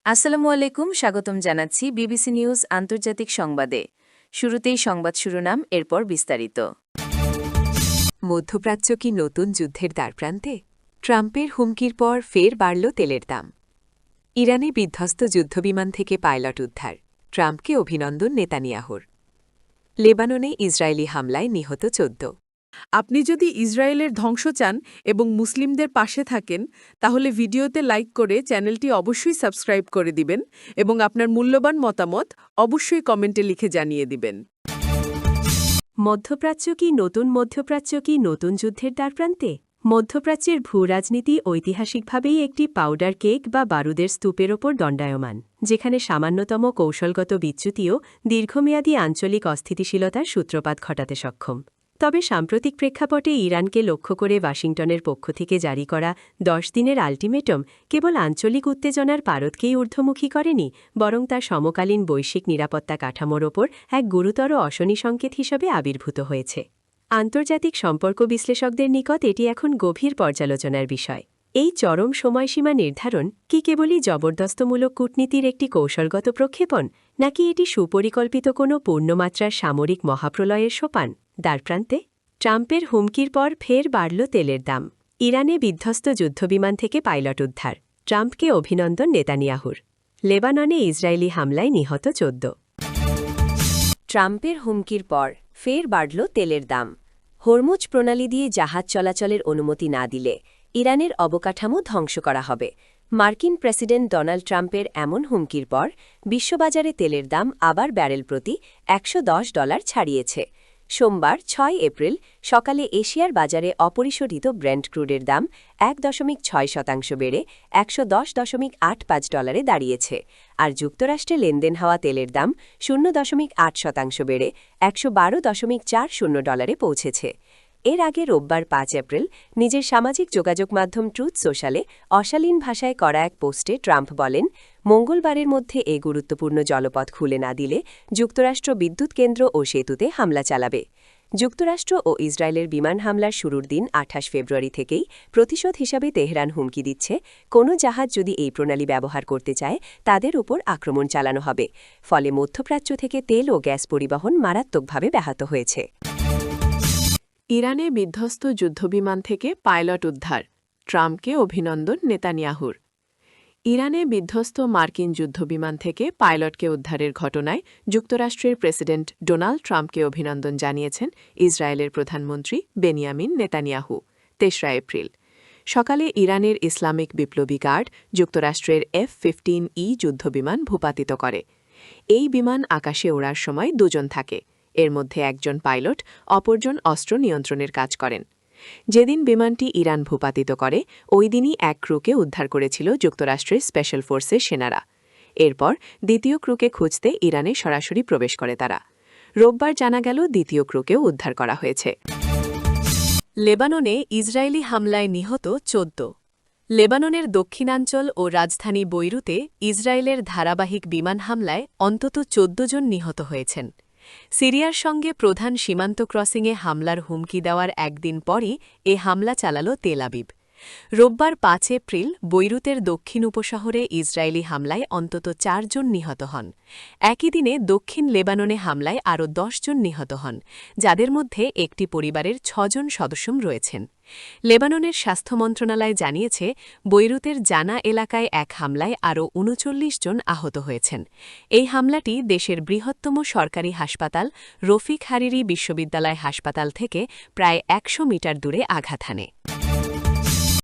আসসালামু আলাইকুম, স্বাগতম জানাচ্ছি বিবিসি নিউজ আন্তর্জাতিক সংবাদে। শুরুতেই সংবাদ শিরোনাম, এরপর বিস্তারিত। মধ্যপ্রাচ্য কি নতুন যুদ্ধের দ্বারপ্রান্তে? ট্রাম্পের হুমকির পর ফের বাড়ল তেলের দাম। ইরানে বিধ্বস্ত যুদ্ধবিমান থেকে পাইলট উদ্ধার, ট্রাম্পকে অভিনন্দন নেতানিয়াহুর। লেবাননে ইসরায়েলি হামলায় নিহত 14। আপনি যদি ইসরায়েলের ধ্বংস চান এবং মুসলিমদের পাশে থাকেন, তাহলে ভিডিওতে লাইক করে চ্যানেলটি অবশ্যই সাবস্ক্রাইব করে দিবেন এবং আপনার মূল্যবান মতামত অবশ্যই কমেন্টে লিখে জানিয়ে দিবেন। মধ্যপ্রাচ্য কি নতুন যুদ্ধের দ্বারপ্রান্তে? মধ্যপ্রাচ্যের ভূরাজনীতি ঐতিহাসিকভাবেই একটি পাউডার কেক বা বারুদের স্তূপের ওপর দণ্ডায়মান, যেখানে সামান্যতম কৌশলগত বিচ্যুতিও দীর্ঘমেয়াদী আঞ্চলিক অস্থিতিশীলতার সূত্রপাত ঘটাতে সক্ষম। তবে সাম্প্রতিক প্রেক্ষাপটে ইরানকে লক্ষ্য করে ওয়াশিংটনের পক্ষ থেকে জারি করা 10 দিনের আল্টিমেটাম কেবল আঞ্চলিক উত্তেজনার পারদকেই ঊর্ধ্বমুখী করেনি, বরং তার সমকালীন বৈশ্বিক নিরাপত্তা কাঠামোর ওপর এক গুরুতর অশনি সংকেত হিসেবে আবির্ভূত হয়েছে। আন্তর্জাতিক সম্পর্ক বিশ্লেষকদের নিকট এটি এখন গভীর পর্যালোচনার বিষয়। এই চরম সময়সীমা নির্ধারণ কি কেবলই জবরদস্তমূলক কূটনীতির একটি কৌশলগত প্রক্ষেপণ, নাকি এটি সুপরিকল্পিত কোনো পূর্ণমাত্রার সামরিক মহাপ্রলয়ের সোপান? দ্বারপ্রান্তে ট্রাম্পের হুমকির পর ফের বাড়ল তেলের দাম। ইরানে বিধ্বস্ত যুদ্ধবিমান থেকে পাইলট উদ্ধার, ট্রাম্পকে অভিনন্দন নেতানিয়াহুর। লেবাননে ইসরায়েলি হামলায় নিহত 14। ট্রাম্পের হুমকির পর ফের বাড়ল তেলের দাম। হরমুজ প্রণালী দিয়ে জাহাজ চলাচলের অনুমতি না দিলে ইরানের অবকাঠামো ধ্বংস করা হবে। মার্কিন প্রেসিডেন্ট ডোনাল্ড ট্রাম্পের এমন হুমকির পর বিশ্ববাজারে তেলের দাম আবার ব্যারেল প্রতি $110 ছাড়িয়েছে। সোমবার 6 এপ্রিল সকালে এশিয়ার বাজারে অপরিশোধিত ব্রেন্ট ক্রুডের দাম 1.6% বেড়ে $110.85 দাঁড়িয়েছে, আর যুক্তরাষ্ট্রে লেনদেন হওয়া তেলের দাম 0.8% বেড়ে $112.40 পৌঁছেছে। এর আগে রোববার 5 এপ্রিল নিজের সামাজিক যোগাযোগ মাধ্যম ট্রুথ সোশ্যালে অশালীন ভাষায় করা এক পোস্টে ট্রাম্প বলেন, মঙ্গলবারের মধ্যে এই গুরুত্বপূর্ণ জলপথ খুলে না দিলে যুক্তরাষ্ট্র বিদ্যুৎ কেন্দ্র ও সেতুতে হামলা চালাবে। যুক্তরাষ্ট্র ও ইসরায়েলের বিমান হামলার শুরুর দিন 28 ফেব্রুয়ারি থেকেই প্রতিশোধ হিসাবে তেহরান হুমকি দিচ্ছে, কোনো জাহাজ যদি এই প্রণালী ব্যবহার করতে চায় তাদের উপর আক্রমণ চালানো হবে। ফলে মধ্যপ্রাচ্য থেকে তেল ও গ্যাস পরিবহন মারাত্মকভাবে ব্যাহত হয়েছে। ইরানে বিধ্বস্ত যুদ্ধবিমান থেকে পাইলট উদ্ধার, ট্রাম্পকে অভিনন্দন নেতানিয়াহুর। ইরানে বিধ্বস্ত মার্কিন যুদ্ধবিমান থেকে পাইলটকে উদ্ধারের ঘটনায় যুক্তরাষ্ট্রের প্রেসিডেন্ট ডোনাল্ড ট্রাম্পকে অভিনন্দন জানিয়েছেন ইসরায়েলের প্রধানমন্ত্রী বেনিয়ামিন নেতানিয়াহু। 3 এপ্রিল সকালে ইরানের ইসলামিক বিপ্লবী গার্ড যুক্তরাষ্ট্রের F-15E যুদ্ধবিমান ভূপাতিত করে। এই বিমান আকাশে ওড়ার সময় 2 জন থাকে, এর মধ্যে একজন পাইলট, অপরজন অস্ত্র নিয়ন্ত্রণের কাজ করেন। যেদিন বিমানটি ইরান ভূপাতিত করে ওই দিনই এক ক্রুকে উদ্ধার করেছিল যুক্তরাষ্ট্রের স্পেশাল ফোর্সের সেনারা। এরপর দ্বিতীয় ক্রুকে খুঁজতে ইরানে সরাসরি প্রবেশ করে তারা। রোববার জানা গেল দ্বিতীয় ক্রুকেও উদ্ধার করা হয়েছে। লেবাননে ইসরায়েলি হামলায় নিহত 14। লেবাননের দক্ষিণাঞ্চল ও রাজধানী বৈরুতে ইসরায়েলের ধারাবাহিক বিমান হামলায় অন্তত 14 জন নিহত হয়েছেন। সিরিয়ার সঙ্গে প্রধান সীমান্ত ক্রসিংয়ে হামলার হুমকি দেওয়ার একদিন পরই এ হামলা চালাল তেল আবিব। রোববার 5 এপ্রিল বৈরুতের দক্ষিণ উপশহরে ইসরায়েলি হামলায় অন্তত 4 জন নিহত হন। একই দিনে দক্ষিণ লেবাননে হামলায় আরও 10 জন নিহত হন, যাদের মধ্যে একটি পরিবারের 6 জন সদস্য রয়েছেন। লেবাননের স্বাস্থ্য মন্ত্রণালয় জানিয়েছে, বৈরুতের জানা এলাকায় এক হামলায় আরও 39 জন আহত হয়েছেন। এই হামলাটি দেশের বৃহত্তম সরকারি হাসপাতাল রফিক হারিরি বিশ্ববিদ্যালয় হাসপাতাল থেকে প্রায় 100 মিটার দূরে আঘাত হানে।